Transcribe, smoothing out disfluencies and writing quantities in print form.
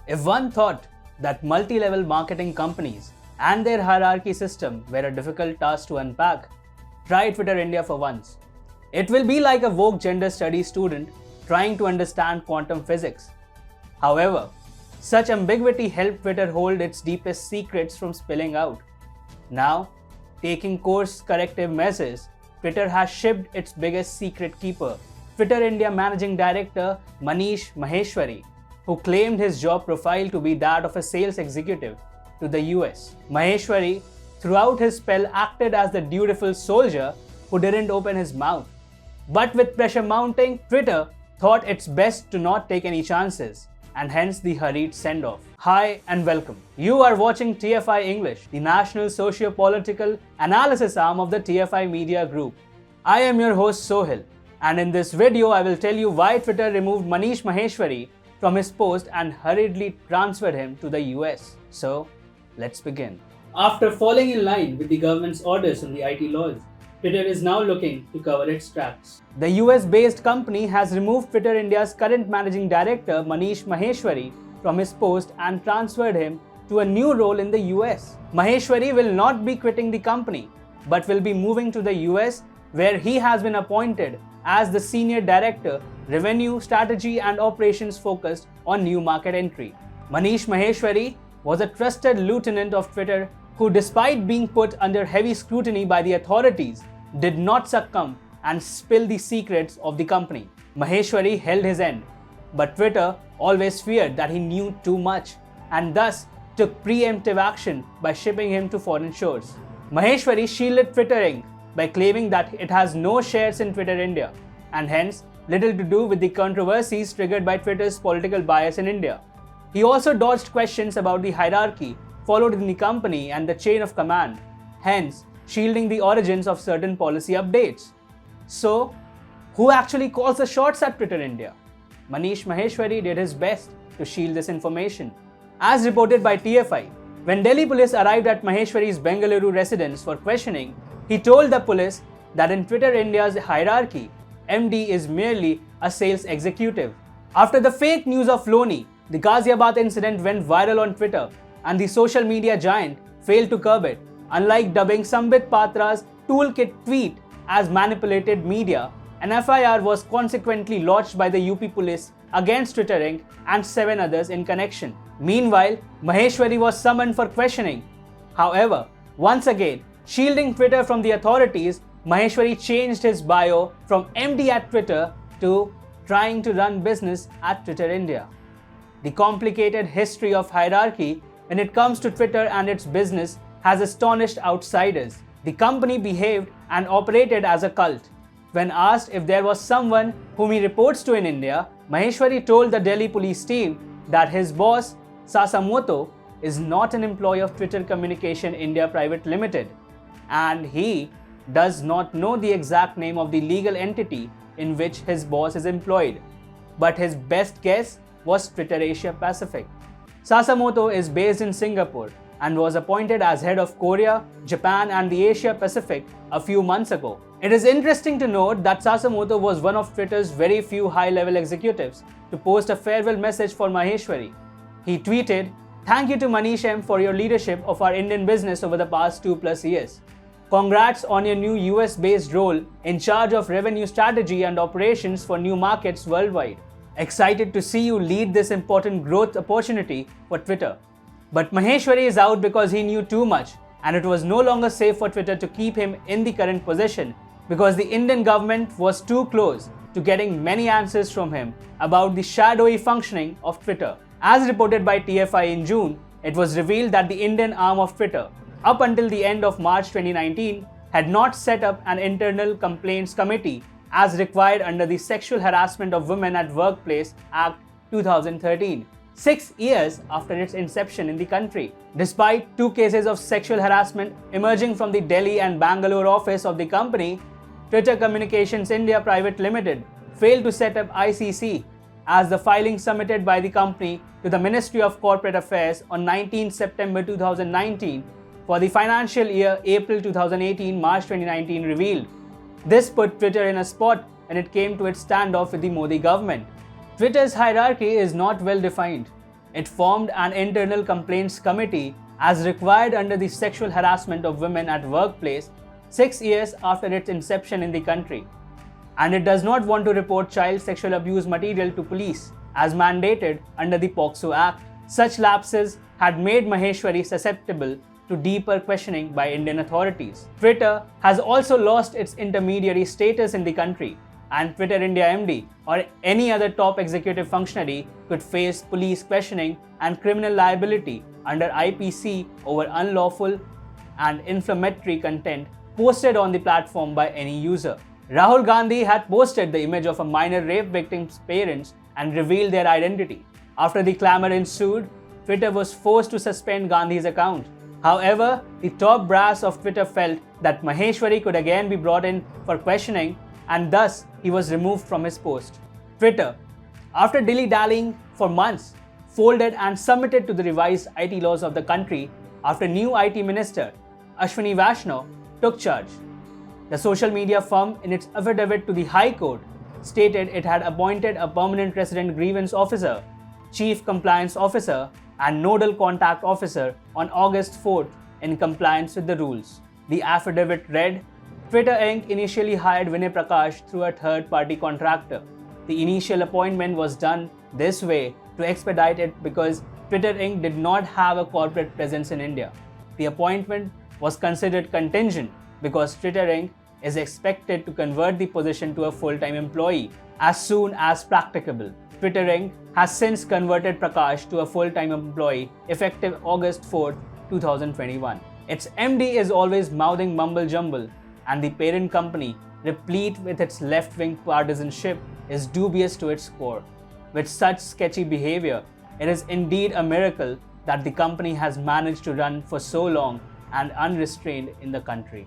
If one thought that multi-level marketing companies and their hierarchy system were a difficult task to unpack, try Twitter India for once. It will be like a woke gender studies student trying to understand quantum physics. However, such ambiguity helped Twitter hold its deepest secrets from spilling out. Now, taking course corrective measures, Twitter has shipped its biggest secret keeper, Twitter India Managing Director Manish Maheshwari, who claimed his job profile to be that of a sales executive, to the US. Maheshwari, throughout his spell, acted as the dutiful soldier who didn't open his mouth. But with pressure mounting, Twitter thought it's best to not take any chances, and hence the hurried send-off. Hi and welcome. You are watching TFI English, the national socio-political analysis arm of the TFI Media Group. I am your host Sohil, and in this video I will tell you why Twitter removed Manish Maheshwari from his post and hurriedly transferred him to the US. So, let's begin. After falling in line with the government's orders on the IT laws, Twitter is now looking to cover its tracks. The US-based company has removed Twitter India's current managing director Manish Maheshwari from his post and transferred him to a new role in the US. Maheshwari will not be quitting the company, but will be moving to the US, where he has been appointed as the Senior Director, Revenue, Strategy and Operations focused on new market entry. Manish Maheshwari was a trusted lieutenant of Twitter who, despite being put under heavy scrutiny by the authorities, did not succumb and spill the secrets of the company. Maheshwari held his end, but Twitter always feared that he knew too much and thus took preemptive action by shipping him to foreign shores. Maheshwari shielded Twitter Inc. by claiming that it has no shares in Twitter India and hence little to do with the controversies triggered by Twitter's political bias in India. He also dodged questions about the hierarchy followed in the company and the chain of command, hence shielding the origins of certain policy updates. So, who actually calls the shots at Twitter India? Manish Maheshwari did his best to shield this information. As reported by TFI, when Delhi police arrived at Maheshwari's Bengaluru residence for questioning, he told the police that in Twitter India's hierarchy, MD is merely a sales executive. After the fake news of Loni, the Ghaziabad incident went viral on Twitter, and the social media giant failed to curb it. Unlike dubbing Sambit Patra's toolkit tweet as manipulated media, an FIR was consequently lodged by the UP police against Twitter Inc. and 7 others in connection. Meanwhile, Maheshwari was summoned for questioning. However, once again, shielding Twitter from the authorities, Maheshwari changed his bio from MD at Twitter to trying to run business at Twitter India. The complicated history of hierarchy when it comes to Twitter and its business has astonished outsiders. The company behaved and operated as a cult. When asked if there was someone whom he reports to in India, Maheshwari told the Delhi police team that his boss, Sasamoto, is not an employee of Twitter Communication India Private Limited, and he does not know the exact name of the legal entity in which his boss is employed, but his best guess was Twitter Asia Pacific. Sasamoto is based in Singapore and was appointed as head of Korea, Japan and the Asia Pacific a few months ago. It is interesting to note that Sasamoto was one of Twitter's very few high-level executives to post a farewell message for Maheshwari. He tweeted, "Thank you to Manish M for your leadership of our Indian business over the past 2+ years. Congrats on your new US-based role in charge of revenue strategy and operations for new markets worldwide. Excited to see you lead this important growth opportunity for Twitter." But Maheshwari is out because he knew too much, and it was no longer safe for Twitter to keep him in the current position because the Indian government was too close to getting many answers from him about the shadowy functioning of Twitter. As reported by TFI in June, it was revealed that the Indian arm of Twitter, up until the end of March 2019, had not set up an internal complaints committee as required under the Sexual Harassment of Women at Workplace Act 2013, 6 years after its inception in the country. Despite 2 cases of sexual harassment emerging from the Delhi and Bangalore office of the company, Twitter Communications India Private Limited failed to set up ICC, as the filing submitted by the company to the Ministry of Corporate Affairs on 19 September 2019 for the financial year April 2018-March 2019 revealed. This put Twitter in a spot when it came to its standoff with the Modi government. Twitter's hierarchy is not well defined. It formed an internal complaints committee as required under the Sexual Harassment of Women at Workplace 6 years after its inception in the country. And it does not want to report child sexual abuse material to police as mandated under the POCSO Act. Such lapses had made Maheshwari susceptible to deeper questioning by Indian authorities. Twitter has also lost its intermediary status in the country, and Twitter India MD or any other top executive functionary could face police questioning and criminal liability under IPC over unlawful and inflammatory content posted on the platform by any user. Rahul Gandhi had posted the image of a minor rape victim's parents and revealed their identity. After the clamor ensued, Twitter was forced to suspend Gandhi's account. However, the top brass of Twitter felt that Maheshwari could again be brought in for questioning, and thus he was removed from his post. Twitter, after dilly-dallying for months, folded and submitted to the revised IT laws of the country after new IT minister Ashwini Vaishnaw took charge. The social media firm, in its affidavit to the High Court, stated it had appointed a permanent resident grievance officer, chief compliance officer, and nodal contact officer on August 4th in compliance with the rules. The affidavit read, Twitter Inc. initially hired Vinay Prakash through a third-party contractor. The initial appointment was done this way to expedite it because Twitter Inc. did not have a corporate presence in India. The appointment was considered contingent because Twitter Inc. is expected to convert the position to a full-time employee as soon as practicable. Twitter Inc. has since converted Prakash to a full-time employee effective August 4, 2021. Its MD is always mouthing mumble-jumble, and the parent company, replete with its left-wing partisanship, is dubious to its core. With such sketchy behavior, it is indeed a miracle that the company has managed to run for so long and unrestrained in the country.